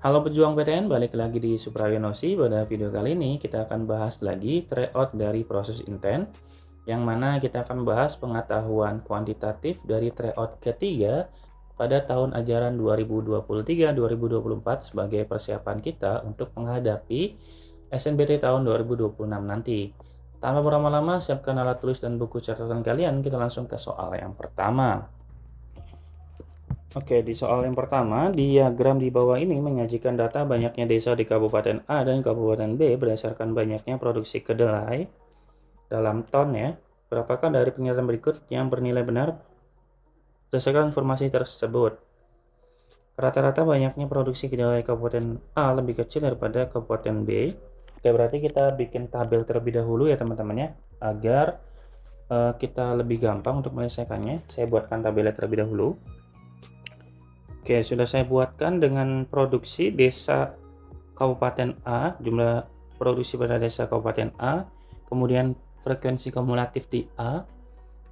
Halo pejuang PTN, balik lagi di Suprayonosi. Pada video kali ini kita akan bahas lagi tryout dari proses intent, yang mana kita akan bahas pengetahuan kuantitatif dari tryout ketiga pada tahun ajaran 2023-2024 sebagai persiapan kita untuk menghadapi SNBT tahun 2026 nanti. Tanpa berlama-lama, siapkan alat tulis dan buku catatan kalian, kita langsung ke soal yang pertama. Oke, di soal yang pertama, diagram di bawah ini menyajikan data banyaknya desa di Kabupaten A dan Kabupaten B berdasarkan banyaknya produksi kedelai dalam ton ya. Berapakah dari pernyataan berikut yang bernilai benar berdasarkan informasi tersebut? Rata-rata banyaknya produksi kedelai Kabupaten A lebih kecil daripada Kabupaten B. Oke, berarti kita bikin tabel terlebih dahulu ya teman-teman ya, agar kita lebih gampang untuk menyelesaikannya. Saya buatkan tabelnya terlebih dahulu. Oke, sudah saya buatkan dengan produksi desa Kabupaten A, jumlah produksi pada desa Kabupaten A, kemudian frekuensi kumulatif di A,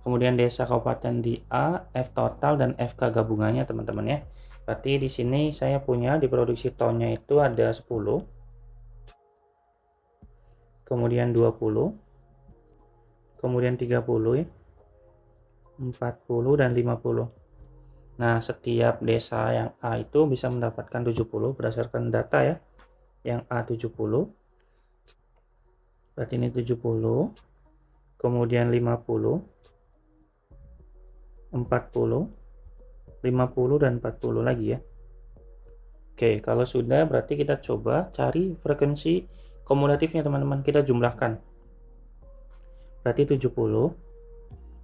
kemudian desa kabupaten di A, F total dan FK gabungannya teman-teman ya. Berarti di sini saya punya di produksi tonnya itu ada 10, kemudian 20, kemudian 30 ya, 40 dan 50. Nah, setiap desa yang A itu bisa mendapatkan 70 berdasarkan data ya. Yang A 70, berarti ini 70, kemudian 50, 40, 50 dan 40 lagi ya. Oke, kalau sudah berarti kita coba cari frekuensi kumulatifnya teman-teman, kita jumlahkan. Berarti 70,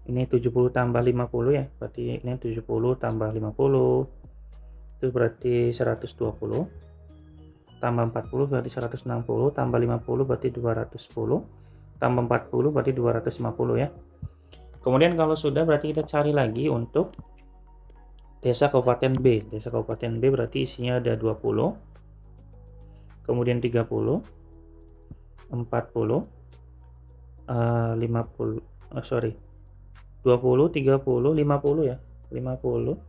ini 70 tambah 50 ya, berarti ini 70 tambah 50, itu berarti 120, tambah 40 berarti 160, tambah 50 berarti 210, tambah 40 berarti 250 ya. Kemudian kalau sudah berarti kita cari lagi untuk desa Kabupaten B. Desa Kabupaten B berarti isinya ada 20, kemudian 30, 40, 50, 20, 30, 50 ya. 50,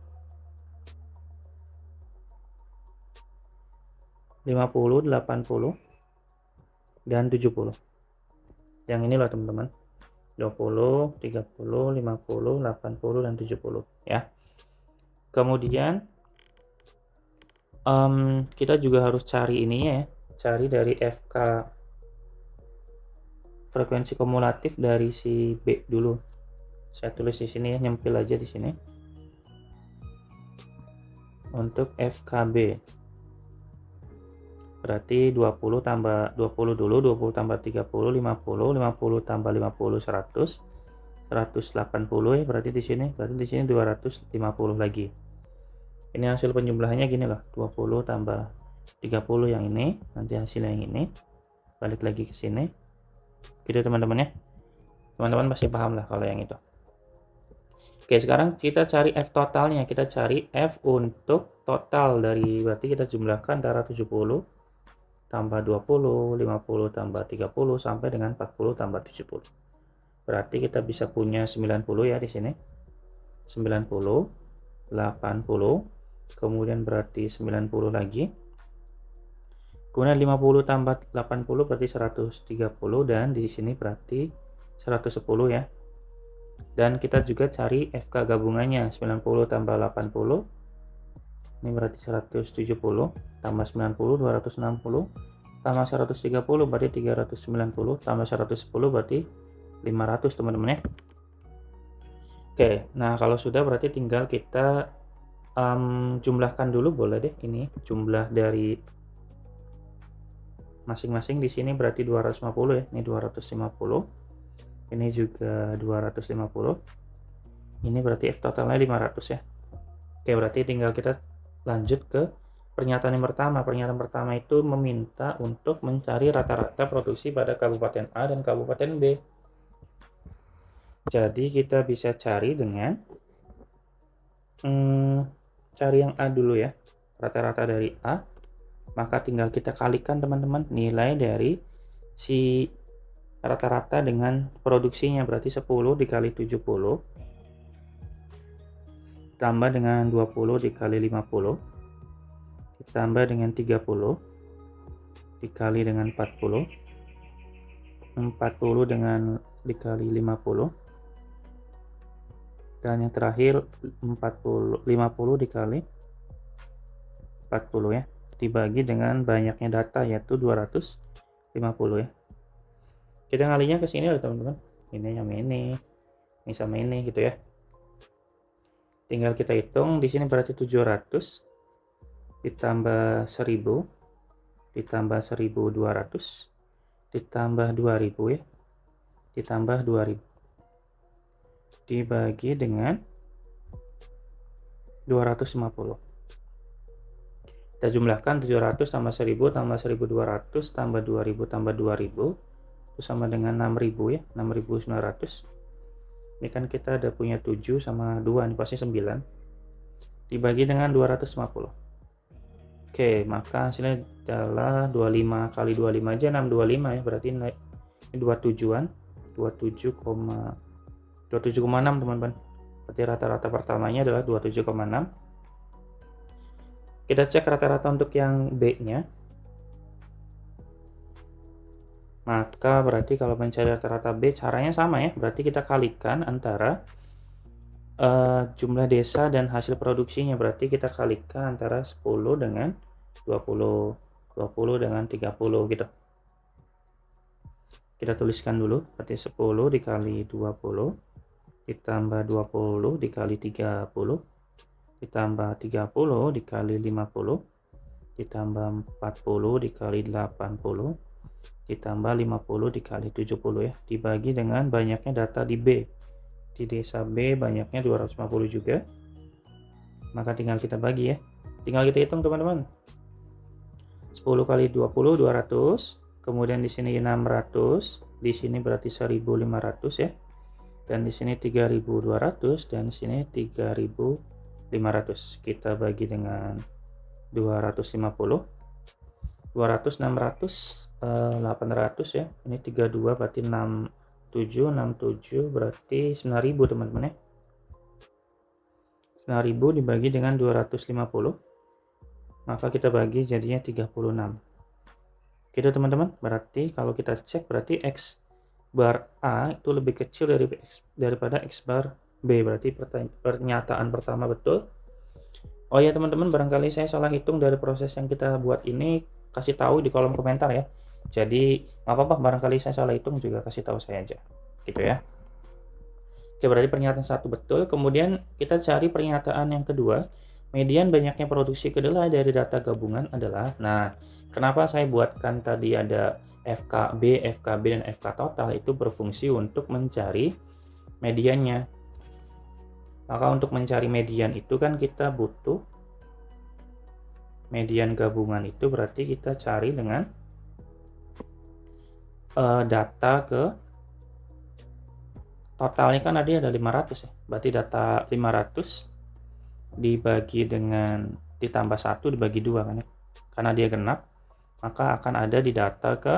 50, 80, dan 70. Yang ini loh teman-teman. 20, 30, 50, 80, dan 70 ya. Kemudian kita juga harus cari ininya ya. Cari dari FK frekuensi kumulatif dari si B dulu. Saya tulis di sini ya, nyempil aja di sini. Untuk FKB. Berarti 20 tambah 20 dulu, 20 tambah 30, 50, 50 tambah 50, 100, 180 ya, berarti di sini 250 lagi. Ini hasil penjumlahannya gini loh, 20 tambah 30 yang ini, nanti hasilnya yang ini. Balik lagi ke sini. Gitu teman-teman ya. Teman-teman pasti paham lah kalau yang itu. Oke, sekarang kita cari F totalnya. Kita cari F untuk total dari, berarti kita jumlahkan antara 70 tambah 20, 50 tambah 30 sampai dengan 40 tambah 70. Berarti kita bisa punya 90 ya di sini. 90, 80, kemudian berarti 90 lagi. Kemudian 50 tambah 80 berarti 130 dan di sini berarti 110 ya. Dan kita juga cari FK gabungannya, 90 tambah 80 ini berarti 170, tambah 90 260, tambah 130 berarti 390, tambah 110 berarti 500 teman-teman ya. Oke, nah kalau sudah berarti tinggal kita jumlahkan dulu, boleh deh ini jumlah dari masing-masing. Di sini berarti 250 ya, ini 250. Ini juga 250. Ini berarti F totalnya 500 ya. Oke, berarti tinggal kita lanjut ke pernyataan yang pertama. Pernyataan pertama itu meminta untuk mencari rata-rata produksi pada Kabupaten A dan Kabupaten B. Jadi kita bisa cari dengan cari yang A dulu ya. Rata-rata dari A. Maka tinggal kita kalikan teman-teman nilai dari si rata-rata dengan produksinya, berarti 10 dikali 70 tambah dengan 20 dikali 50 ditambah dengan 30 dikali dengan 40 dengan dikali 50, dan yang terakhir 50 dikali 40 ya, dibagi dengan banyaknya data yaitu 250 ya. Kita ngalinya ke sini loh teman-teman, ini sama ini sama ini gitu ya. Tinggal kita hitung di sini berarti 700 ditambah 1000 ditambah 1200 ditambah 2000 ya, ditambah 2000 dibagi dengan 250. Kita jumlahkan 700 tambah 1000 tambah 1200 tambah 2000 tambah 2000 itu sama dengan 6000 ya, 6900. Ini kan kita ada punya 7 sama 2, ini pasti 9 dibagi dengan 250. Oke, maka hasilnya adalah 25 kali 25 aja 625 ya, berarti ini 27-an 27,6 teman-teman. Berarti rata-rata pertamanya adalah 27,6. Kita cek rata-rata untuk yang B-nya. Maka berarti kalau mencari rata-rata B caranya sama ya. Berarti kita kalikan antara jumlah desa dan hasil produksinya. Berarti kita kalikan antara 10 dengan 20, 20 dengan 30 gitu. Kita tuliskan dulu. Berarti 10 dikali 20 ditambah 20 dikali 30 ditambah 30 dikali 50 ditambah 40 dikali 80 ditambah 50 dikali 70 ya, dibagi dengan banyaknya data di B. Di desa B banyaknya 250 juga, maka tinggal kita bagi ya, tinggal kita hitung teman-teman. 10 kali 20 200, kemudian di sini 600, di sini berarti 1500 ya, dan di sini 3200, dan di sini 3500. Kita bagi dengan 250. 200, 600, 800 ya. Ini 32 berarti 67 berarti 9000 teman-teman ya. 9000 dibagi dengan 250. Maka kita bagi jadinya 36. Gitu teman-teman. Berarti kalau kita cek berarti X bar A itu lebih kecil daripada X bar B. Berarti pernyataan pertama betul. Oh ya teman-teman, barangkali saya salah hitung dari proses yang kita buat ini, kasih tahu di kolom komentar ya. Jadi nggak apa-apa, barangkali saya salah hitung juga kasih tahu saya aja gitu ya. Oke, berarti pernyataan satu betul. Kemudian kita cari pernyataan yang kedua. Median banyaknya produksi kedelai dari data gabungan adalah, nah kenapa saya buatkan tadi ada FKB, FKB, dan FK total, itu berfungsi untuk mencari mediannya. Maka untuk mencari median itu kan kita butuh median gabungan, itu berarti kita cari dengan data ke totalnya kan ada 500 ya. Berarti data 500 dibagi dengan ditambah 1 dibagi 2 kan ya. Karena dia genap, maka akan ada di data ke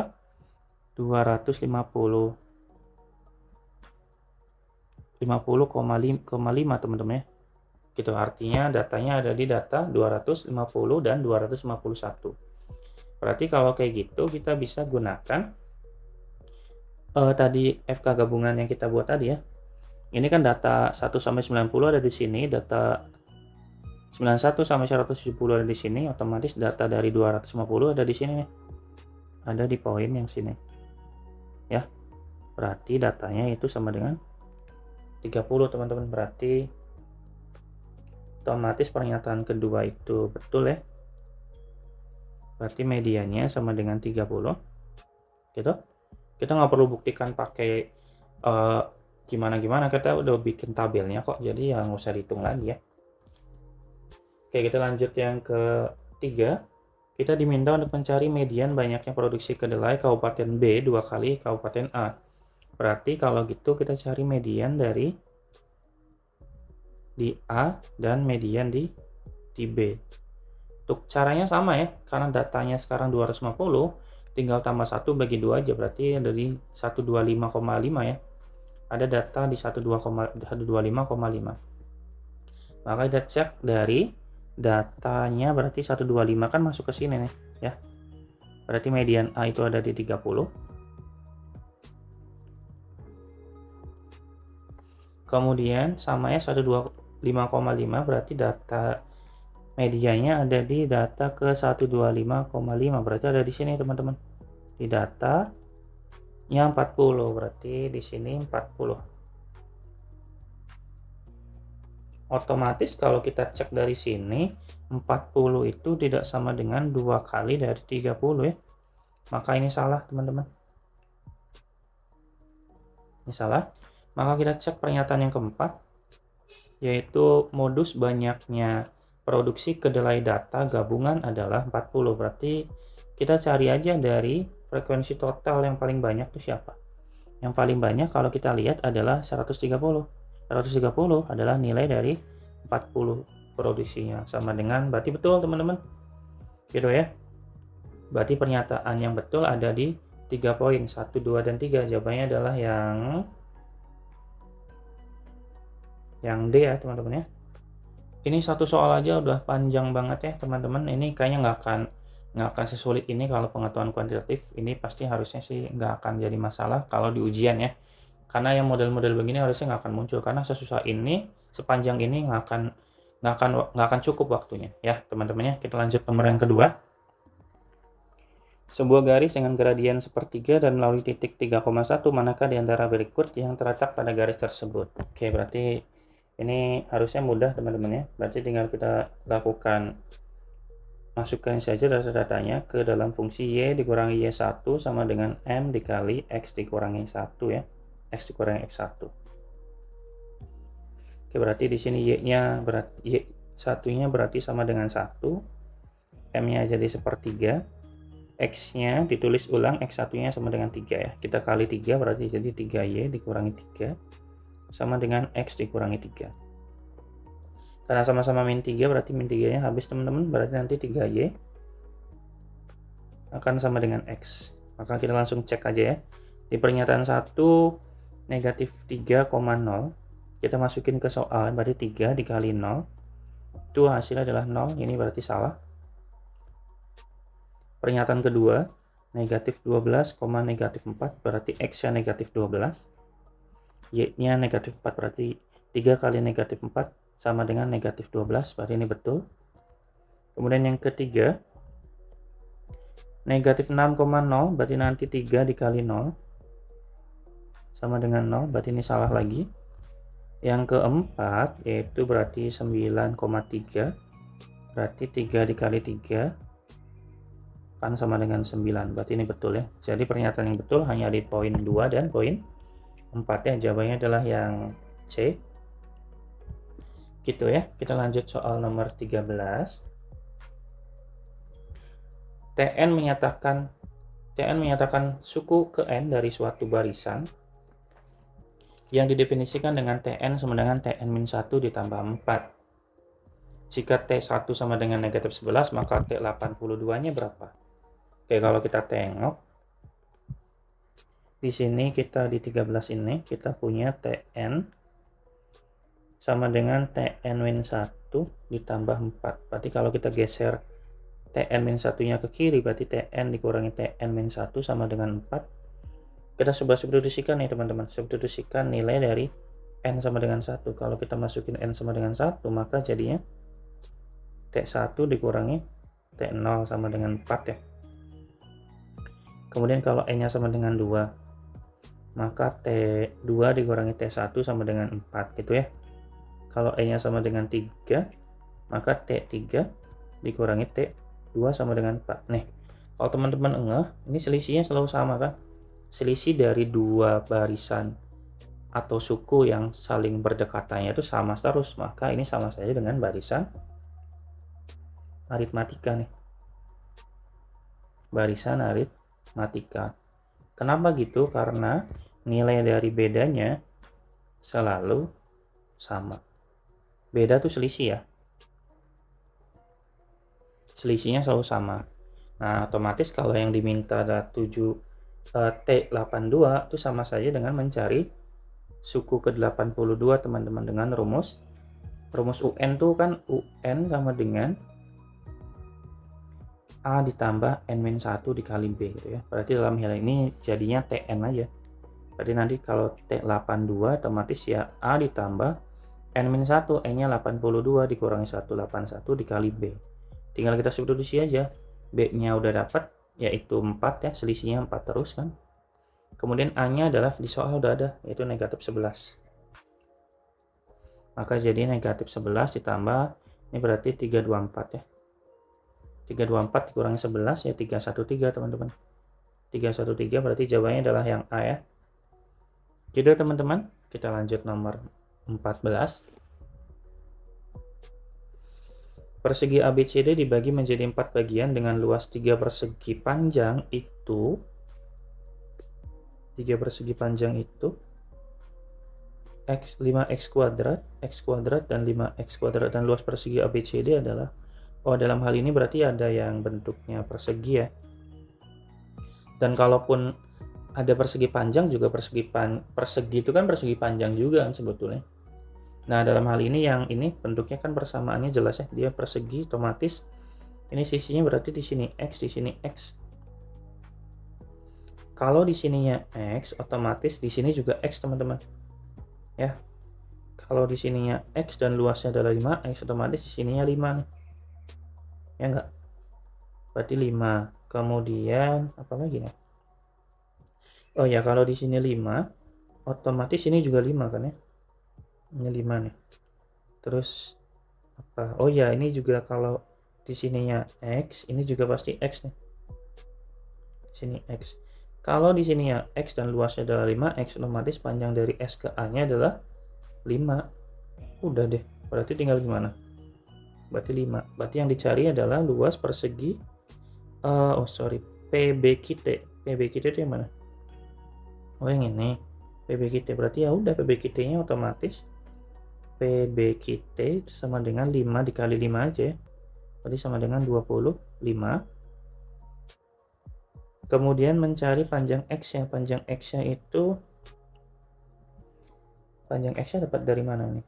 50,5 teman-teman ya. Gitu, artinya datanya ada di data 250 dan 251. Berarti kalau kayak gitu kita bisa gunakan tadi FK gabungan yang kita buat tadi ya. Ini kan data 1 sampai 90 ada di sini, data 91 sampai 170 ada di sini, otomatis data dari 250 ada di sini nih. Ada di poin yang sini. Ya. Berarti datanya itu sama dengan 30 teman-teman. Berarti otomatis pernyataan kedua itu betul ya. Berarti mediannya sama dengan 30. Gitu. Kita nggak perlu buktikan pakai gimana-gimana, kita udah bikin tabelnya kok, jadi ya nggak usah dihitung lagi ya. Oke, kita lanjut yang ketiga. Kita diminta untuk mencari median banyaknya produksi kedelai Kabupaten B 2 kali Kabupaten A. Berarti kalau gitu kita cari median dari di A dan median di B. Untuk caranya sama ya, karena datanya sekarang 250, tinggal tambah 1 bagi 2 aja, berarti dari 125,5 ya. Ada data di 125,5. Maka kita cek dari datanya berarti 125 kan masuk ke sini nih ya. Berarti median A itu ada di 30. Kemudian sama ya 125,5 berarti data medianya ada di data ke 125,5, berarti ada di sini teman-teman. Di data nya 40, berarti di sini 40. Otomatis kalau kita cek dari sini 40 itu tidak sama dengan 2 kali dari 30 ya. Maka ini salah teman-teman. Ini salah. Maka kita cek pernyataan yang keempat, yaitu modus banyaknya produksi kedelai data gabungan adalah 40. Berarti kita cari aja dari frekuensi total yang paling banyak itu siapa. Yang paling banyak kalau kita lihat adalah 130. 130 adalah nilai dari 40 produksinya, sama dengan, berarti betul teman-teman gitu ya. Berarti pernyataan yang betul ada di 3 poin, 1, 2, dan 3. Jawabannya adalah yang D ya teman-teman ya. Ini satu soal aja udah panjang banget ya teman-teman. Ini kayaknya nggak akan sesulit ini kalau pengetahuan kuantitatif. Ini pasti harusnya sih nggak akan jadi masalah kalau di ujian ya. Karena yang model-model begini harusnya nggak akan muncul, karena sesusah ini, sepanjang ini nggak akan cukup waktunya ya teman-teman ya. Kita lanjut nomor yang kedua. Sebuah garis dengan gradien sepertiga dan melalui titik 3,1, manakah di antara berikut yang terletak pada garis tersebut? Oke, berarti ini harusnya mudah teman-teman ya. Berarti tinggal kita lakukan, masukkan saja data-datanya ke dalam fungsi y dikurangi y1 sama dengan m dikali x dikurangi 1 ya. X dikurangi X1. Oke, berarti di sini Y-nya berarti Y1-nya berarti sama dengan 1. M-nya jadi sepertiga. X-nya ditulis ulang, X1-nya sama dengan 3 ya. Kita kali 3 berarti jadi 3Y dikurangi 3 sama dengan X dikurangi 3. Karena sama-sama min 3 berarti min 3-nya habis teman-teman. Berarti nanti 3Y akan sama dengan X. Maka kita langsung cek aja ya. Di pernyataan 1 negatif 3,0 kita masukin ke soal, berarti 3 dikali 0 itu hasilnya adalah 0. Ini berarti salah. Pernyataan kedua negatif 12, negatif 4 berarti x nya negatif 12, y nya negatif 4 berarti 3 kali negatif 4 sama dengan negatif 12, berarti ini betul. Kemudian yang ketiga negatif 6,0 berarti nanti 3 dikali 0 sama dengan 0, berarti ini salah lagi. Yang keempat yaitu berarti 9,3 berarti 3 dikali 3 kan sama dengan 9, berarti ini betul ya. Jadi pernyataan yang betul hanya di poin 2 dan poin 4 ya. Jawabannya adalah yang C gitu ya. Kita lanjut soal nomor 13. TN menyatakan suku ke N dari suatu barisan yang didefinisikan dengan Tn sama dengan Tn-1 ditambah 4. Jika T1 sama dengan negatif 11, maka T82-nya berapa? Oke, kalau kita tengok, di sini kita di 13 ini, kita punya Tn sama dengan Tn-1 ditambah 4. Berarti kalau kita geser Tn-1-nya ke kiri, berarti Tn dikurangi Tn-1 sama dengan 4. Kita coba substitusikan nih teman-teman, substitusikan nilai dari N sama dengan 1. Kalau kita masukin N sama dengan 1, maka jadinya T1 dikurangi T0 sama dengan 4 ya. Kemudian kalau N-nya sama dengan 2, maka T2 dikurangi T1 sama dengan 4 gitu ya. Kalau N-nya sama dengan 3, maka T3 dikurangi T2 sama dengan 4. Nih, kalau teman-teman ngeh, ini selisihnya selalu sama kan? Selisih dari dua barisan atau suku yang saling berdekatannya itu sama terus, maka ini sama saja dengan barisan aritmatika nih. Barisan aritmatika. Kenapa gitu? Karena nilai dari bedanya selalu sama. Beda tuh selisih ya. Selisihnya selalu sama. Nah, otomatis kalau yang diminta ada T82 itu sama saja dengan mencari suku ke-82 teman-teman dengan rumus rumus UN tuh kan UN sama dengan A ditambah N-1 dikali B gitu ya. Berarti dalam hal ini jadinya TN aja. Berarti nanti kalau T82 otomatis ya A ditambah N-1, N-nya 82 dikurangi 181 dikali B. Tinggal kita substitusi aja. B-nya udah dapat, yaitu 4 ya, selisihnya 4 terus kan. Kemudian A-nya adalah di soal udah ada, yaitu negatif 11. Maka jadi negatif 11 ditambah, ini berarti 324 ya. 324 dikurangi 11 ya 313 teman-teman. 313 berarti jawabannya adalah yang A ya. Jadi teman-teman, kita lanjut nomor 14. Persegi ABCD dibagi menjadi 4 bagian dengan luas 3 persegi panjang itu 3 persegi panjang itu X 5x kuadrat, x kuadrat, dan 5x kuadrat, dan luas persegi ABCD adalah, oh dalam hal ini berarti ada yang bentuknya persegi ya. Dan kalaupun ada persegi panjang juga persegi itu kan persegi panjang juga kan sebetulnya. Nah, dalam hal ini yang ini bentuknya kan persamaannya jelas ya, dia persegi, otomatis ini sisinya berarti di sini X, di sini X. Kalau di sininya X, otomatis di sini juga X, teman-teman. Ya. Kalau di sininya X dan luasnya adalah 5X, otomatis di sininya 5 nih. Ya enggak? Berarti 5. Kemudian apa lagi nih? Oh ya, kalau di sini 5, otomatis ini juga 5 kan ya? Ini 5 nih. Terus apa? Oh ya, ini juga kalau di sininya X, ini juga pasti X nih. Di sini X. Kalau di sini ya X dan luasnya adalah 5X, otomatis panjang dari S ke A-nya adalah 5. Udah deh, berarti tinggal gimana? Berarti 5. Berarti yang dicari adalah luas persegi PB kita. PB kita itu yang mana? Oh, yang ini. PB kita. Berarti ya udah PB kita-nya otomatis PB kita sama dengan 5 dikali 5 aja ya. Berarti sama dengan 25. Kemudian mencari panjang X-nya. Panjang X-nya itu, panjang X-nya dapat dari mana nih?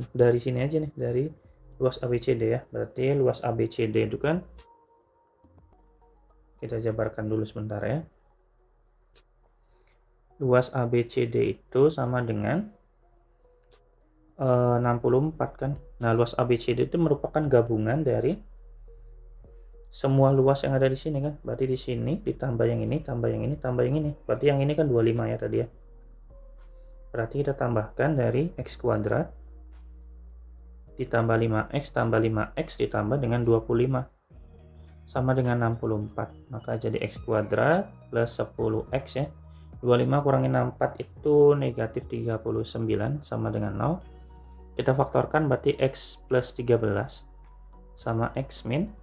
Dari sini aja nih, dari luas ABCD ya. Berarti luas ABCD itu kan, kita jabarkan dulu sebentar ya. Luas ABCD itu sama dengan 64 kan. Nah, luas ABCD itu merupakan gabungan dari semua luas yang ada di sini kan. Berarti di sini ditambah yang ini, tambah yang ini, tambah yang ini. Berarti yang ini kan 25 ya tadi ya. Berarti kita tambahkan dari X kuadrat ditambah 5X tambah 5X ditambah dengan 25 sama dengan 64. Maka jadi X kuadrat plus 10X ya. 25 kurangi 64 itu negatif 39 sama dengan 0. Kita faktorkan berarti X plus 13 sama X min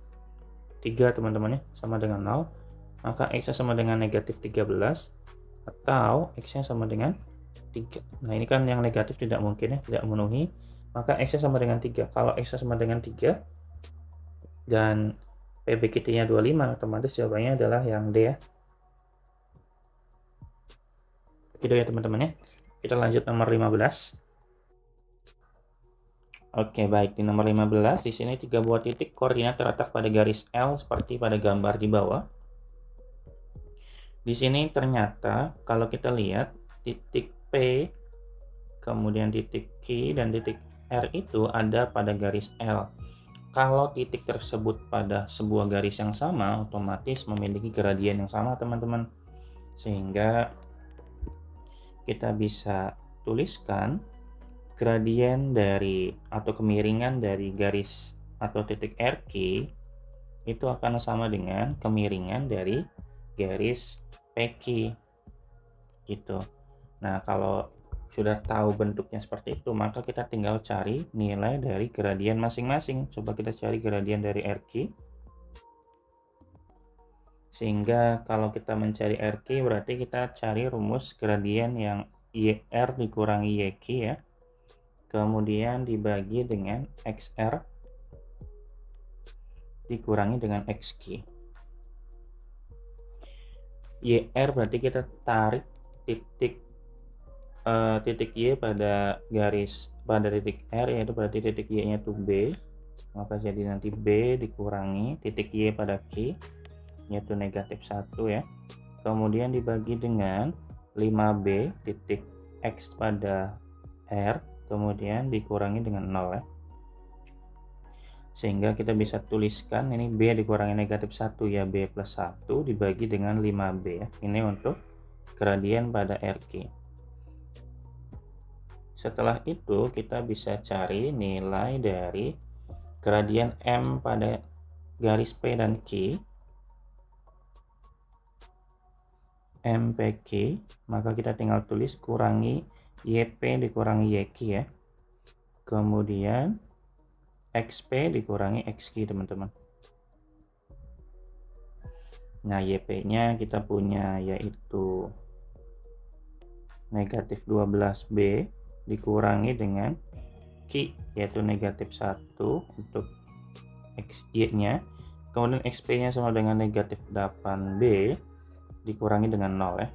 3 teman-teman ya, sama dengan 0. Maka X-nya sama dengan negatif 13 atau X-nya sama dengan 3. Nah, ini kan yang negatif tidak mungkin ya, tidak memenuhi. Maka X-nya sama dengan 3. Kalau X-nya sama dengan 3 dan PB kita-nya 25, otomatis jawabannya adalah yang D ya. Gitu ya teman-teman ya. Kita lanjut nomor 15. Oke, baik. Di nomor 15, di sini 3 buah titik koordinat terletak pada garis L seperti pada gambar di bawah. Di sini ternyata kalau kita lihat titik P, kemudian titik Q, dan titik R itu ada pada garis L. Kalau titik tersebut pada sebuah garis yang sama, otomatis memiliki gradien yang sama teman-teman. Sehingga kita bisa tuliskan gradien dari atau kemiringan dari garis atau titik RQ itu akan sama dengan kemiringan dari garis PQ gitu. Nah, kalau sudah tahu bentuknya seperti itu, maka kita tinggal cari nilai dari gradien masing-masing. Coba kita cari gradien dari RQ. Sehingga kalau kita mencari RQ berarti kita cari rumus gradien yang YR dikurangi YQ ya. Kemudian dibagi dengan XR dikurangi dengan XQ. YR berarti kita tarik titik titik Y pada titik R, yaitu berarti titik Y-nya itu B, maka jadi nanti B dikurangi titik Y pada Q, yaitu -1 ya. Kemudian dibagi dengan 5B titik X pada R, kemudian dikurangi dengan 0 ya. Sehingga kita bisa tuliskan ini B dikurangi -1 ya, B plus 1 dibagi dengan 5B ya. Ini untuk gradien pada RQ. Setelah itu kita bisa cari nilai dari gradien M pada garis P dan Q, M PQ, maka kita tinggal tulis kurangi YP dikurangi YQ ya. Kemudian XP dikurangi XQ teman-teman. Nah, YP-nya kita punya yaitu -12B dikurangi dengan Q, yaitu -1 untuk Y-nya. Kemudian XP-nya sama dengan -8B dikurangi dengan 0 ya.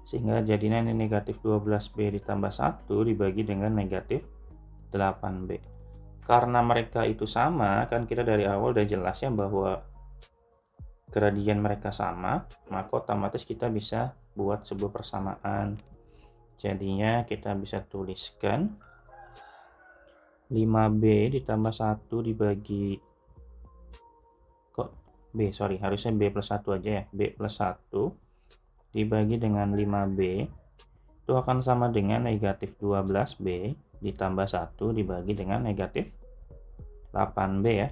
Sehingga jadinya ini -12B ditambah 1 dibagi dengan -8B. Karena mereka itu sama, kan kita dari awal udah jelas ya bahwa gradien mereka sama, maka otomatis kita bisa buat sebuah persamaan. Jadinya kita bisa tuliskan 5B ditambah 1 dibagi harusnya B plus 1 aja ya. B plus 1 dibagi dengan 5B itu akan sama dengan -12B ditambah 1 dibagi dengan -8B ya.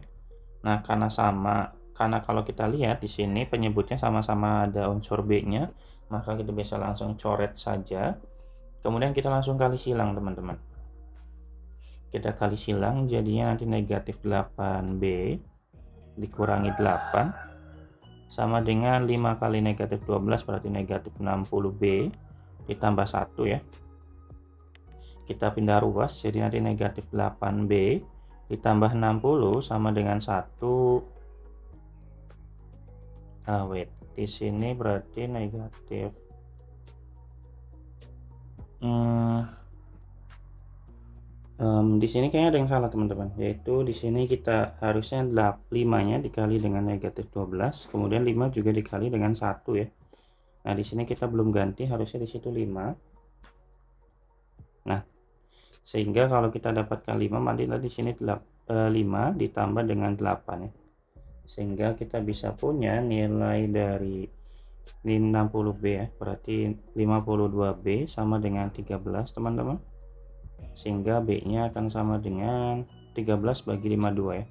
Nah, karena kalau kita lihat di sini penyebutnya sama-sama ada unsur B-nya, maka kita bisa langsung coret saja. Kemudian kita langsung kali silang teman-teman. Kita kali silang jadinya nanti -8B dikurangi 8 sama dengan 5 kali -12 berarti -60B ditambah 1 ya. Kita pindah ruas jadi nanti -8B ditambah 60 sama dengan 1. Di sini berarti negatif di sini kayaknya ada yang salah teman-teman, yaitu di sini kita harusnya 5-nya dikali dengan -12, kemudian 5 juga dikali dengan 1 ya. Nah, di sini kita belum ganti, harusnya di situ 5. Nah, sehingga kalau kita dapatkan 5, nanti di sini 5 ditambah dengan 8 ya. Sehingga kita bisa punya nilai dari 60B ya, berarti 52B sama dengan 13 teman-teman. Sehingga B-nya akan sama dengan 13 bagi 52 ya.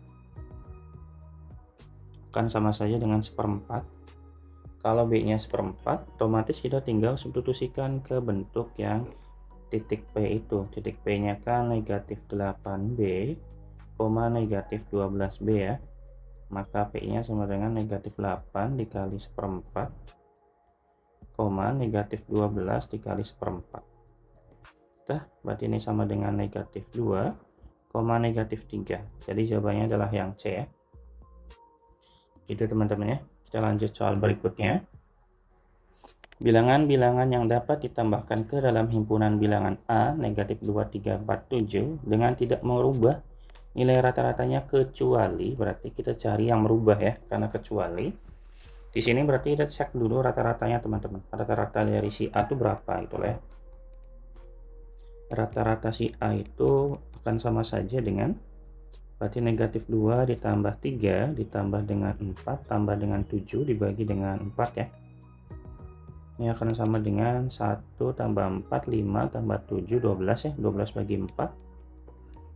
Akan sama saja dengan 1/4. Kalau B-nya 1/4, otomatis kita tinggal substitusikan ke bentuk yang titik P itu. Titik P-nya kan -8B, -12B ya. Maka P-nya sama dengan -8 dikali 1/4, -12 dikali 1/4. Berarti ini sama dengan -2, -3. Jadi jawabannya adalah yang C ya. Gitu teman-teman ya. Kita lanjut soal berikutnya. Bilangan-bilangan yang dapat ditambahkan ke dalam himpunan bilangan A -2, 3, 4, 7 dengan tidak merubah nilai rata-ratanya kecuali, berarti kita cari yang merubah ya, karena kecuali. Di sini berarti kita cek dulu rata-ratanya teman-teman. Rata-rata dari si A itu berapa itu ya. Rata-rata si A itu akan sama saja dengan berarti -2 ditambah 3 ditambah dengan 4 tambah dengan 7 dibagi dengan 4 ya. Ini akan sama dengan 1 tambah 4, 5 tambah 7, 12 ya. 12 bagi 4.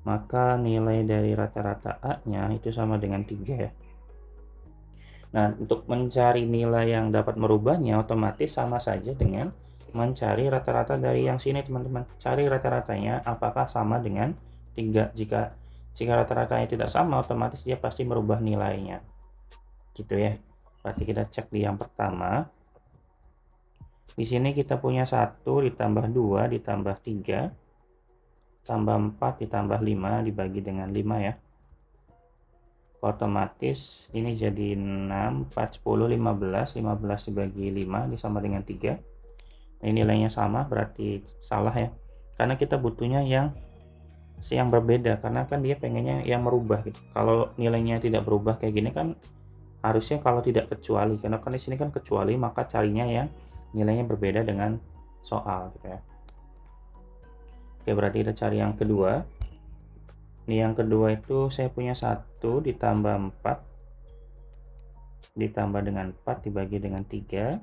Maka nilai dari rata-rata A-nya itu sama dengan 3 ya. Nah, untuk mencari nilai yang dapat merubahnya otomatis sama saja dengan mencari rata-rata dari yang sini teman-teman. Cari rata-ratanya apakah sama dengan 3. Jika rata-ratanya tidak sama, otomatis dia pasti merubah nilainya. Gitu ya. Berarti kita cek di yang pertama. Di sini kita punya 1 ditambah 2 ditambah 3 tambah 4 ditambah 5 dibagi dengan 5 ya. Otomatis ini jadi 6, 4, 10, 15. 15 dibagi 5 sama dengan 3. Ini nilainya sama berarti salah ya, karena kita butuhnya yang berbeda, karena kan dia pengennya yang merubah gitu. Kalau nilainya tidak berubah kayak gini kan harusnya kalau tidak kecuali, karena kan di sini kan kecuali, maka carinya yang nilainya berbeda dengan soal gitu ya. Oke, berarti kita cari yang kedua. Ini yang kedua itu saya punya 1 ditambah 4 ditambah dengan 4 dibagi dengan 3,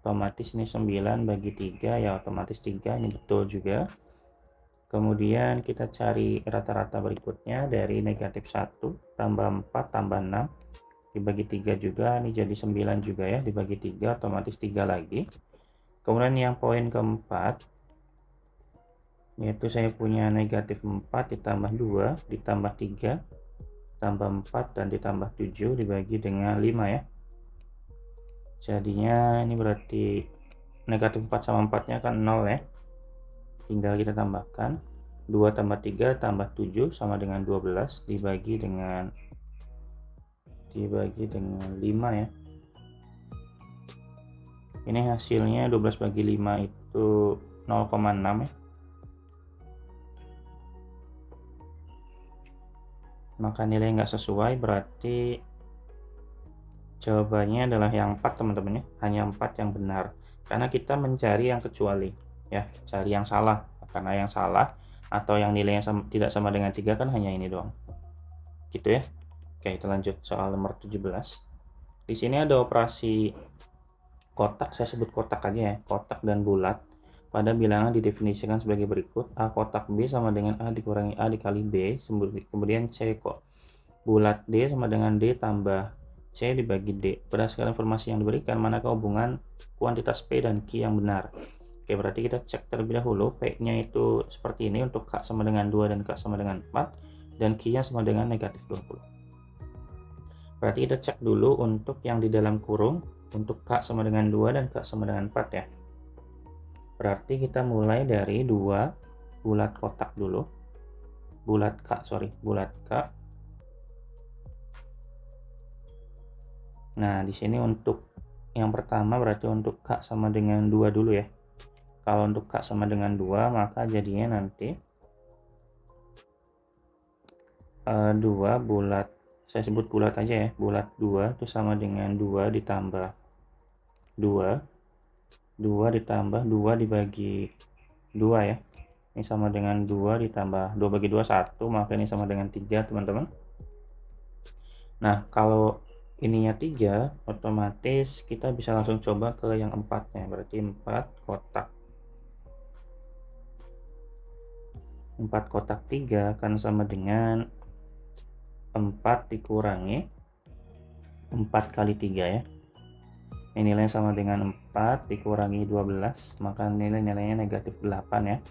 otomatis ini 9 bagi 3 ya, otomatis 3, ini betul juga. Kemudian kita cari rata-rata berikutnya dari negatif 1 tambah 4 tambah 6 dibagi 3 juga, ini jadi 9 juga ya, dibagi 3 otomatis 3 lagi. Kemudian yang poin keempat, yaitu saya punya negatif 4 ditambah 2 ditambah 3 tambah 4 dan ditambah 7 dibagi dengan 5 ya. Jadinya ini berarti negatif 4 sama 4 nya kan 0 ya, tinggal kita tambahkan 2 tambah 3 tambah 7 sama dengan 12 dibagi dengan 5 ya. Ini hasilnya 12 bagi 5 itu 0,6 ya. Maka nilai nggak sesuai, berarti jawabannya adalah yang 4 teman-teman ya, hanya 4 yang benar. Karena kita mencari yang kecuali ya, cari yang salah. Karena yang salah atau yang nilainya tidak sama dengan 3 kan hanya ini doang. Gitu ya. Oke, kita lanjut soal nomor 17. Di sini ada operasi kotak, saya sebut kotak aja ya, kotak dan bulat. Pada bilangan didefinisikan sebagai berikut: A kotak B sama dengan A dikurangi A dikali B, kemudian C kok bulat D sama dengan D tambah C dibagi D. Berdasarkan informasi yang diberikan, manakah hubungan kuantitas P dan Q yang benar? Oke, berarti kita cek terlebih dahulu. P-nya itu seperti ini untuk K sama dengan 2 dan K sama dengan 4, dan Q-nya sama dengan negatif 20. Berarti kita cek dulu untuk yang di dalam kurung, untuk K sama dengan 2 dan K sama dengan 4 ya. Berarti kita mulai dari 2 bulat kotak dulu. Bulat K. Nah, di sini untuk yang pertama berarti untuk K sama dengan 2 dulu ya. Kalau untuk K sama dengan 2, maka jadinya nanti 2 bulat, saya sebut bulat aja ya, bulat 2 itu sama dengan 2 ditambah 2 ditambah 2 dibagi 2 ya. Ini sama dengan 2 ditambah 2 bagi 2 1, maka ini sama dengan 3 teman-teman. Nah, kalau ininya 3, otomatis kita bisa langsung coba ke yang 4-nya. Berarti 4 kotak 3 akan sama dengan 4 dikurangi 4 kali 3 ya. Ini nilainya sama dengan 4 dikurangi 12, maka nilainya negatif 8 ya.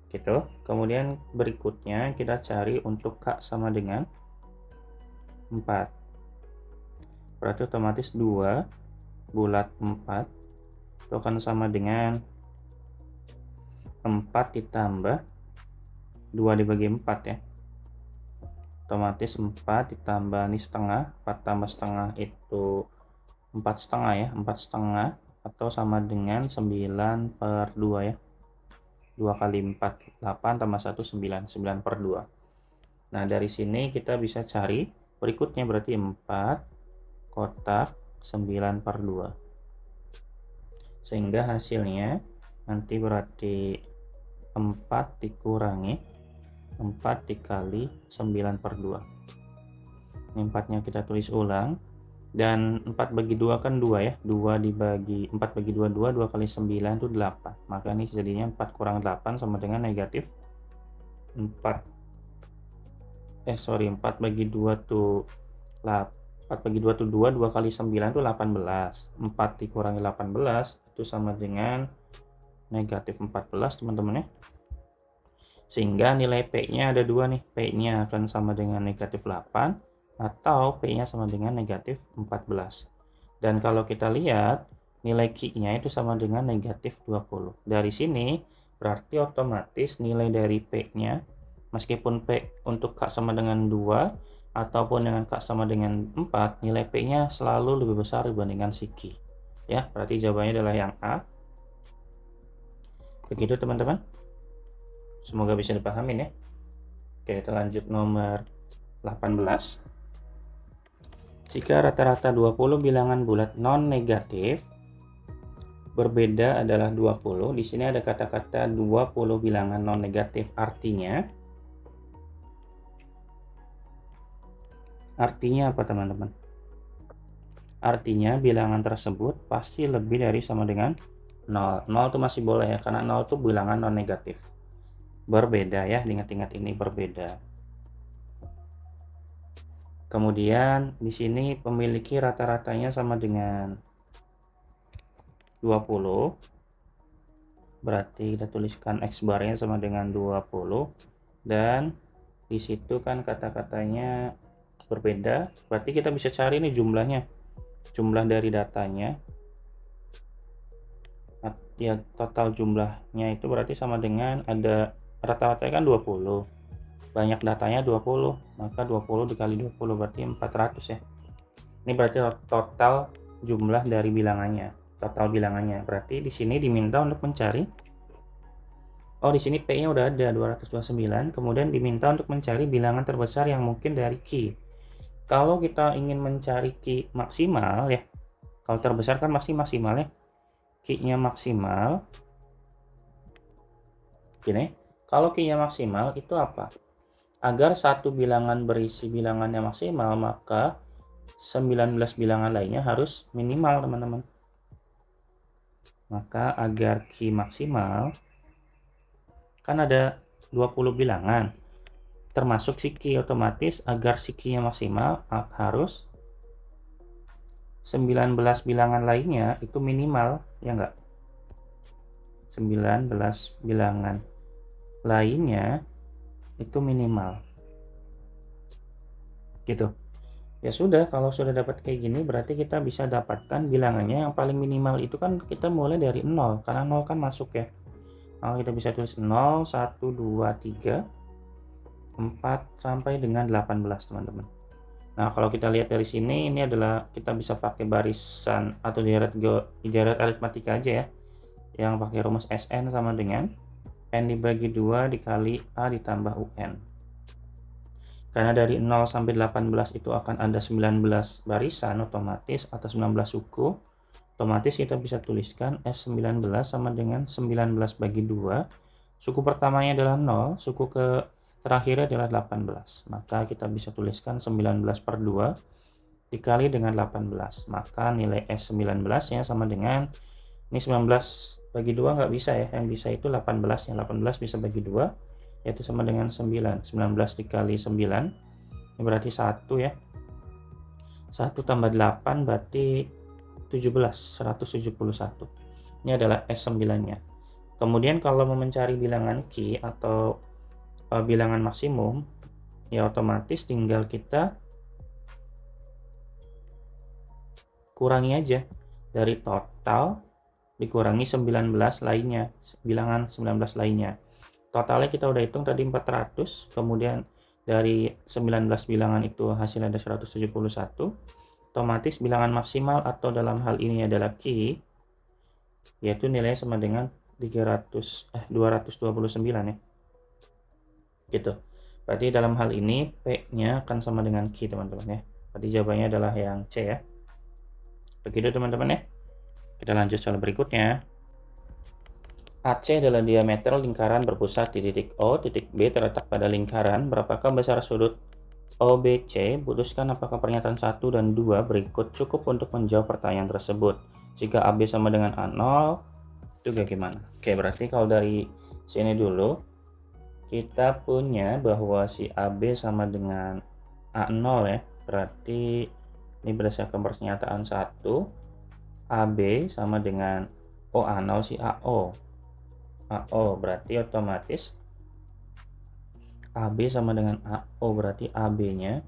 Gitu. Kemudian berikutnya kita cari untuk K sama dengan 4. Berarti otomatis 2 bulat 4 itu akan sama dengan 4 ditambah 2 dibagi 4 ya. Otomatis 4 ditambah ini setengah, 4 tambah setengah itu 4 setengah ya, 4 setengah atau sama dengan 9 per 2 ya. 2 kali 4, 8 tambah 1, 9, 9 per 2. Nah, dari sini kita bisa cari berikutnya, berarti 4 kotak 9 per 2. Sehingga hasilnya nanti berarti 4 dikurangi 4 dikali 9 per 2. Ini 4-nya kita tulis ulang. Dan 4 bagi 2 kan 2 ya. 4 bagi 2, 2 kali 9 itu 8. Maka ini jadinya 4 kurang 8 sama dengan negatif 4 bagi 2 tuh 4 bagi 2 tuh 2, 2 kali 9 itu 18. 4 dikurangi 18 itu sama dengan negatif 14 teman-teman ya. Sehingga nilai P-nya ada 2 nih. P-nya akan sama dengan negatif 8 atau P-nya sama dengan negatif 14. Dan kalau kita lihat nilai Q-nya itu sama dengan negatif 20. Dari sini berarti otomatis nilai dari P-nya, meskipun P untuk K sama dengan 2 ataupun dengan K sama dengan 4, nilai P-nya selalu lebih besar dibandingkan si Q. Ya, berarti jawabannya adalah yang A. Begitu teman-teman. Semoga bisa dipahamin ya. Oke, kita lanjut nomor 18. Jika rata-rata 20 bilangan bulat non-negatif, berbeda adalah 20. Di sini ada kata-kata 20 bilangan non-negatif, artinya apa teman-teman? Artinya bilangan tersebut pasti lebih dari sama dengan 0. 0 itu masih boleh ya, karena 0 itu bilangan non-negatif. Berbeda ya, ingat-ingat ini berbeda. Kemudian di sini memiliki rata-ratanya sama dengan 20. Berarti kita tuliskan X barnya sama dengan 20, dan di situ kan kata-katanya berbeda. Berarti kita bisa cari nih jumlahnya. Jumlah dari datanya. Ya, total jumlahnya itu berarti sama dengan ada rata-ratanya kan 20. Banyak datanya 20, maka 20 dikali 20 berarti 400 ya. Ini berarti total jumlah dari bilangannya, total bilangannya. Berarti di sini diminta untuk mencari, oh di sini P-nya udah ada 229, kemudian diminta untuk mencari bilangan terbesar yang mungkin dari Q. Kalau kita ingin mencari Q maksimal ya, kalau terbesar kan pasti maksimal ya, Q-nya maksimal. Gini, kalau Q-nya maksimal itu apa? Agar satu bilangan berisi bilangannya maksimal, maka 19 bilangan lainnya harus minimal teman-teman. Maka agar Q maksimal, kan ada 20 bilangan, termasuk si Q, otomatis agar si Q-nya maksimal harus 19 bilangan lainnya itu minimal, ya enggak? 19 bilangan lainnya itu minimal. Gitu. Ya sudah, kalau sudah dapat kayak gini berarti kita bisa dapatkan bilangannya yang paling minimal itu kan kita mulai dari 0, karena 0 kan masuk ya. Kita bisa tulis 0, 1, 2, 3, 4 sampai dengan 18 teman-teman. Nah, kalau kita lihat dari sini, ini adalah kita bisa pakai barisan atau ijarat aritmatika aja ya, yang pakai rumus SN sama dengan N dibagi 2 dikali A ditambah UN. Karena dari 0 sampai 18 itu akan ada 19 barisan otomatis atau 19 suku, otomatis kita bisa tuliskan S19 sama dengan 19 bagi 2. Suku pertamanya adalah 0, suku terakhirnya adalah 18. Maka kita bisa tuliskan 19 per 2 dikali dengan 18. Maka nilai S19 ya sama dengan, ini 19 bagi 2 nggak bisa ya, yang bisa itu 18. Yang 18 bisa bagi 2, yaitu sama dengan 9. 19 dikali 9, ini berarti 1 ya. 1 tambah 8 berarti 17, 171. Ini adalah S9-nya. Kemudian kalau mau mencari bilangan Q atau bilangan maksimum, ya otomatis tinggal kita kurangi aja dari total dikurangi 19 lainnya, bilangan 19 lainnya. Totalnya kita udah hitung tadi 400, kemudian dari 19 bilangan itu hasil ada 171, otomatis bilangan maksimal atau dalam hal ini adalah Q, yaitu nilainya sama dengan 229 ya. Gitu. Berarti dalam hal ini P-nya akan sama dengan Q teman-teman ya. Berarti jawabannya adalah yang C ya. Begitu teman-teman ya. Kita lanjut soal berikutnya. AC adalah diameter lingkaran berpusat di titik O, titik B terletak pada lingkaran. Berapakah besar sudut OBC? Putuskan apakah pernyataan 1 dan 2 berikut cukup untuk menjawab pertanyaan tersebut. Jika AB sama dengan A0, itu bagaimana? Oke, berarti kalau dari sini dulu, kita punya bahwa si AB sama dengan A0 ya. Berarti ini berdasarkan pernyataan 1, AB sama dengan OA0 si AO. AO berarti otomatis AB sama dengan AO, berarti AB-nya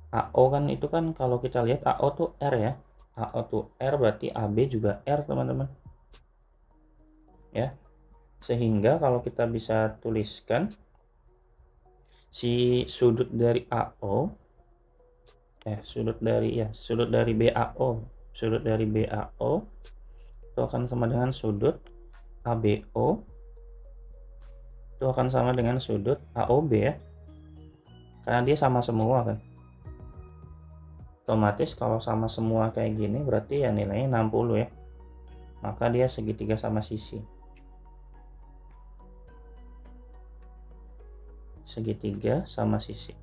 AO kan itu kan kalau kita lihat AO tuh R ya. AO tuh R berarti AB juga R teman-teman. Ya. Sehingga kalau kita bisa tuliskan si sudut dari AO sudut dari BAO itu akan sama dengan sudut ABO itu akan sama dengan sudut AOB ya, karena dia sama semua kan. Otomatis kalau sama semua kayak gini berarti ya nilainya 60 ya, maka dia segitiga sama sisi. Segitiga sama sisi.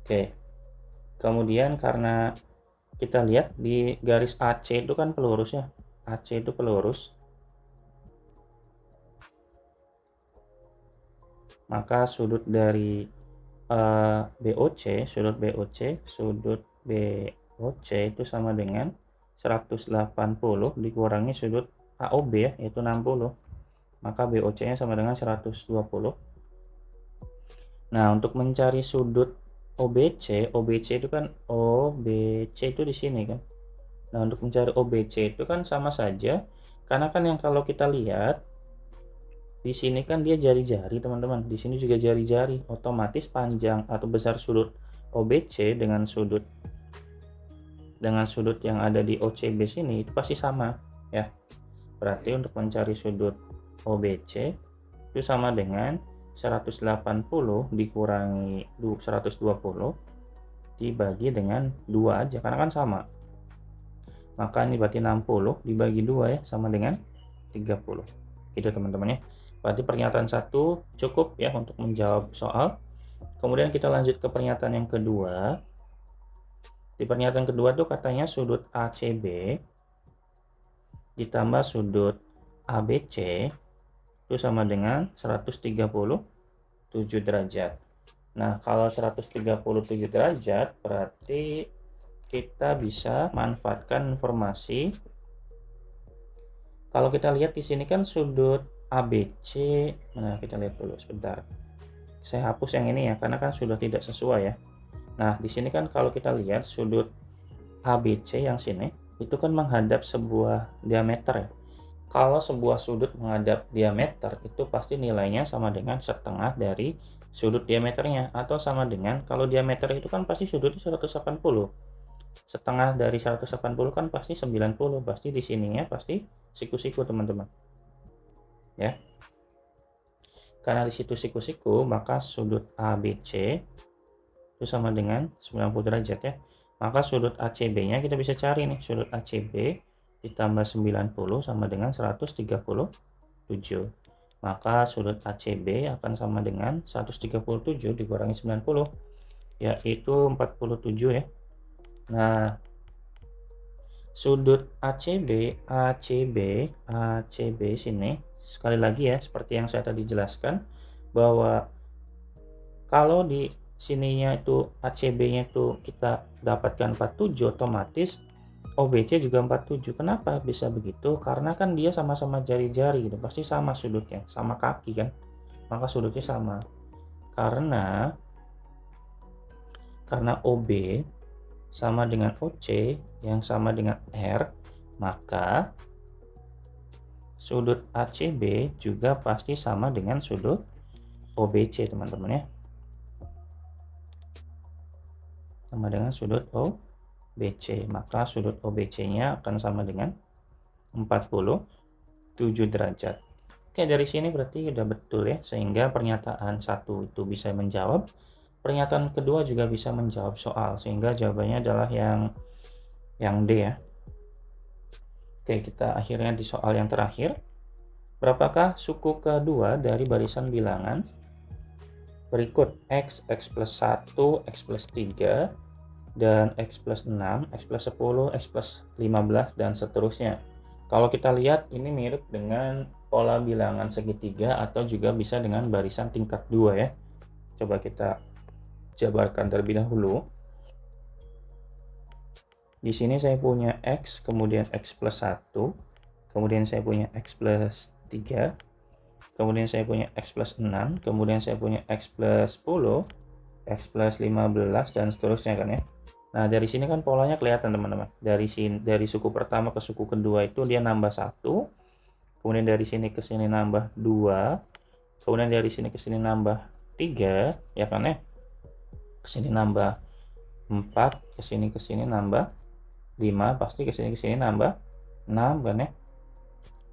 Oke, kemudian karena kita lihat di garis AC itu kan pelurus ya, AC itu pelurus, maka sudut dari BOC itu sama dengan 180 dikurangi sudut AOB ya, yaitu 60, maka BOC nya sama dengan 120. Nah, untuk mencari sudut OBC itu kan OBC itu di sini kan. Nah, untuk mencari OBC itu kan sama saja, karena kan yang kalau kita lihat di sini kan dia jari-jari teman-teman, di sini juga jari-jari, otomatis panjang atau besar sudut OBC dengan sudut yang ada di OCB sini itu pasti sama ya. Berarti untuk mencari sudut OBC itu sama dengan 180 dikurangi 120 dibagi dengan 2 aja, karena kan sama. Maka ini berarti 60 dibagi 2 ya, sama dengan 30. Gitu teman-teman ya. Berarti pernyataan 1 cukup ya untuk menjawab soal. Kemudian kita lanjut ke pernyataan yang kedua. Di pernyataan kedua tuh katanya sudut ACB ditambah sudut ABC itu sama dengan 137 derajat. Nah, kalau 137 derajat berarti kita bisa manfaatkan informasi. Kalau kita lihat di sini kan sudut ABC, nah kita lihat dulu sebentar. Saya hapus yang ini ya, karena kan sudah tidak sesuai ya. Nah, di sini kan kalau kita lihat sudut ABC yang sini itu kan menghadap sebuah diameter ya. Kalau sebuah sudut menghadap diameter itu pasti nilainya sama dengan setengah dari sudut diameternya, atau sama dengan kalau diameter itu kan pasti sudutnya 180. Setengah dari 180 kan pasti 90, pasti di sininya pasti siku-siku teman-teman. Ya. Karena di situ siku-siku, maka sudut ABC itu sama dengan 90 derajat ya. Maka sudut ACB-nya kita bisa cari nih, sudut ACB ditambah 90 sama dengan 137. Maka sudut ACB akan sama dengan 137 dikurangi 90, yaitu 47 ya. Nah, sudut ACB sini, sekali lagi ya, seperti yang saya tadi jelaskan, bahwa kalau di sininya itu ACB-nya itu kita dapatkan 47, otomatis OBC juga 47. Kenapa bisa begitu? Karena kan dia sama-sama jari-jari gitu, pasti sama sudutnya, sama kaki kan, maka sudutnya sama. Karena OB sama dengan OC yang sama dengan R, maka sudut ACB juga pasti sama dengan sudut OBC teman-teman ya. Sama dengan sudut OBC, maka sudut OBC-nya akan sama dengan 47 derajat. Oke, dari sini berarti udah betul ya, sehingga pernyataan 1 itu bisa menjawab, pernyataan kedua juga bisa menjawab soal, sehingga jawabannya adalah yang D ya. Oke, kita akhirnya di soal yang terakhir. Berapakah suku kedua dari barisan bilangan berikut? X plus 1, X plus 3, dan X plus 6, X plus 10, X plus 15, dan seterusnya. Kalau kita lihat ini mirip dengan pola bilangan segitiga atau juga bisa dengan barisan tingkat 2 ya. Coba kita jabarkan terlebih dahulu. Di sini saya punya X, kemudian X plus 1, kemudian saya punya X plus 3, kemudian saya punya X plus 6, kemudian saya punya X plus 10, X plus 15, dan seterusnya kan ya. Nah, dari sini kan polanya kelihatan teman-teman. Dari suku pertama ke suku kedua itu dia nambah 1, kemudian dari sini ke sini nambah 2, kemudian dari sini ke sini nambah 3, ya kan ya. Ke sini nambah 4, ke sini nambah 5, pasti ke sini nambah 6 kan ya.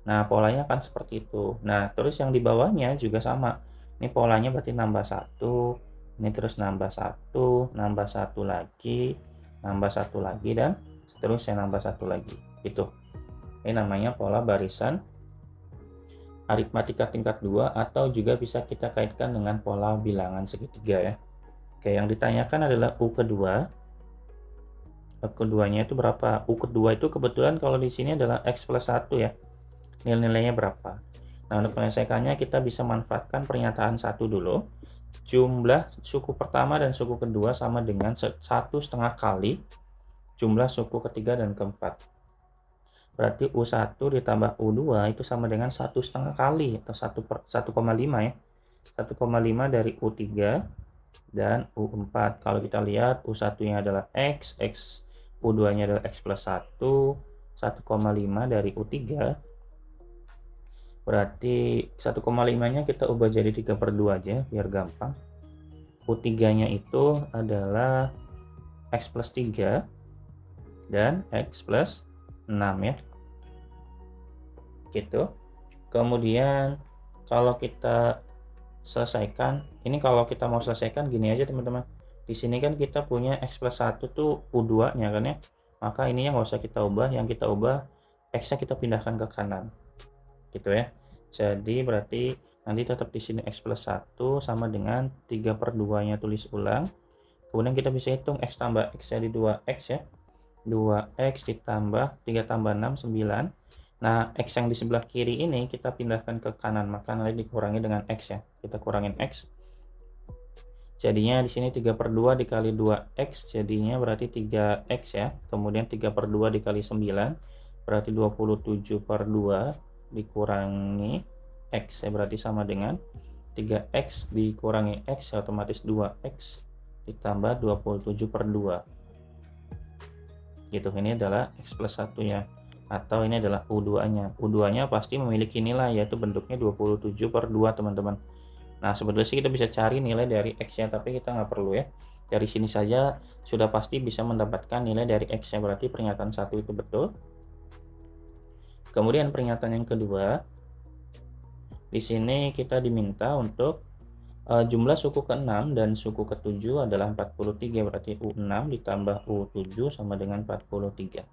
Nah, polanya kan seperti itu. Nah, terus yang di bawahnya juga sama. Ini polanya berarti nambah satu, ini terus nambah satu, nambah satu lagi, nambah satu lagi, dan seterusnya nambah satu lagi. Gitu. Ini namanya pola barisan aritmatika tingkat 2 atau juga bisa kita kaitkan dengan pola bilangan segitiga ya. Oke, yang ditanyakan adalah U kedua. U keduanya itu berapa? U kedua itu kebetulan kalau di sini adalah X plus 1 ya. Nilai-nilainya berapa? Nah, untuk menyelesaikannya kita bisa manfaatkan pernyataan satu dulu. Jumlah suku pertama dan suku kedua sama dengan 1,5 kali jumlah suku ketiga dan keempat. Berarti U1 ditambah U2 itu sama dengan 1,5 kali atau 1,5 ya. 1,5 dari U3 dan U4. Kalau kita lihat U1-nya adalah X, U2-nya adalah X plus 1, 1,5 dari U3. Berarti 1,5-nya kita ubah jadi 3/2 aja biar gampang. U3-nya itu adalah X plus 3 dan X plus 6 ya. Gitu. Kemudian kalau kita selesaikan, ini kalau kita mau selesaikan gini aja teman-teman. Di sini kan kita punya X plus 1 tuh U2-nya kan ya. Maka ininya nggak usah kita ubah, yang kita ubah X-nya kita pindahkan ke kanan. Gitu ya. Jadi berarti nanti tetap di sini X plus 1 sama dengan 3/2-nya tulis ulang. Kemudian kita bisa hitung X tambah X jadi 2X ya. 2X ditambah 3 tambah 6, 9. Nah, X yang di sebelah kiri ini kita pindahkan ke kanan, maka nanti dikurangi dengan X ya. Kita kurangin X. Jadinya di sini 3/2 dikali 2X, jadinya berarti 3X ya. Kemudian 3/2 dikali 9, berarti 27/2 dikurangi X ya, berarti sama dengan 3X dikurangi X ya, otomatis 2X ditambah 27/2. Gitu, ini adalah X plus 1 ya, atau ini adalah U2-nya. U2-nya pasti memiliki nilai, yaitu bentuknya 27/2 teman-teman. Nah, sebetulnya sih kita bisa cari nilai dari X-nya, tapi kita nggak perlu ya. Dari sini saja sudah pasti bisa mendapatkan nilai dari X-nya, berarti pernyataan satu itu betul. Kemudian pernyataan yang kedua, di sini kita diminta untuk jumlah suku ke-6 dan suku ke-7 adalah 43, berarti U6 ditambah U7 sama dengan 43.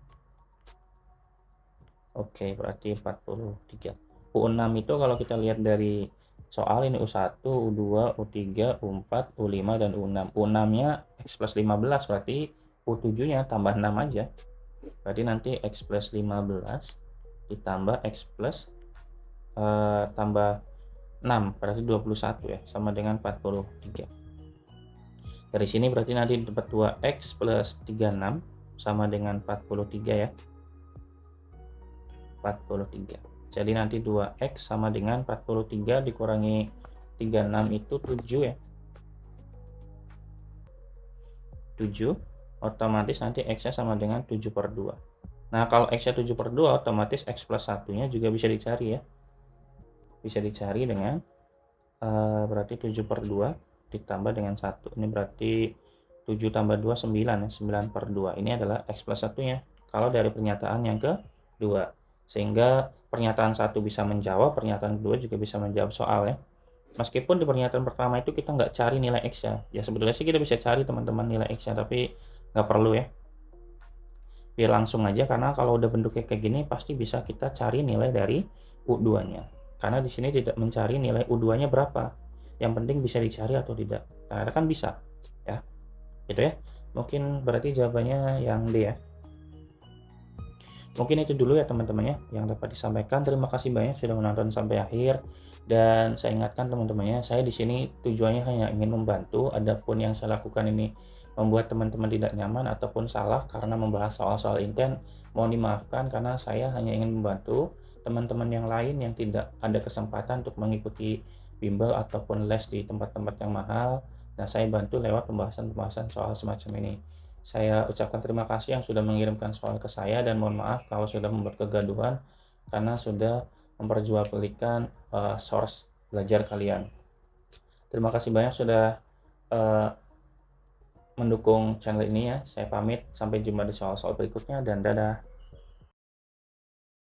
Oke, berarti 43. U6 itu kalau kita lihat dari soal ini U1, U2, U3, U4, U5, dan U6. U6-nya X plus 15, berarti U7-nya tambah 6 aja. Berarti nanti X plus 15 ditambah X plus tambah 6, berarti 21 ya, sama dengan 43. Dari sini berarti nanti dapat 2X plus 36 sama dengan 43 ya. 43. Jadi nanti 2X sama dengan 43 dikurangi 36 itu 7 ya. 7, otomatis nanti X-nya sama dengan 7/2. Nah, kalau X-nya 7/2, otomatis X plus 1-nya juga bisa dicari ya. Bisa dicari dengan berarti 7/2 ditambah dengan 1. Ini berarti 7 tambah 2, 9 ya, 9/2. Ini adalah X plus 1-nya. Kalau dari pernyataan yang kedua. Sehingga pernyataan satu bisa menjawab, pernyataan kedua juga bisa menjawab soal ya. Meskipun di pernyataan pertama itu kita nggak cari nilai X-nya. Ya sebetulnya sih kita bisa cari teman-teman nilai X-nya, tapi nggak perlu ya. Biar langsung aja, karena kalau udah bentuknya kayak gini pasti bisa kita cari nilai dari U2-nya. Karena di sini tidak mencari nilai U2-nya berapa. Yang penting bisa dicari atau tidak. Karena kan bisa ya. Gitu ya. Mungkin berarti jawabannya yang D ya. Mungkin itu dulu ya teman-temannya yang dapat disampaikan. Terima kasih banyak sudah menonton sampai akhir. Dan saya ingatkan teman-temannya, saya di sini tujuannya hanya ingin membantu. Adapun yang saya lakukan ini membuat teman-teman tidak nyaman ataupun salah karena membahas soal-soal intent, mohon dimaafkan karena saya hanya ingin membantu teman-teman yang lain yang tidak ada kesempatan untuk mengikuti bimbel ataupun les di tempat-tempat yang mahal. Nah, saya bantu lewat pembahasan-pembahasan soal semacam ini. Saya ucapkan terima kasih yang sudah mengirimkan soal ke saya, dan mohon maaf kalau sudah membuat kegaduhan karena sudah memperjualbelikan source belajar kalian. Terima kasih banyak sudah mendukung channel ini ya. Saya pamit, sampai jumpa di soal-soal berikutnya, dan dadah.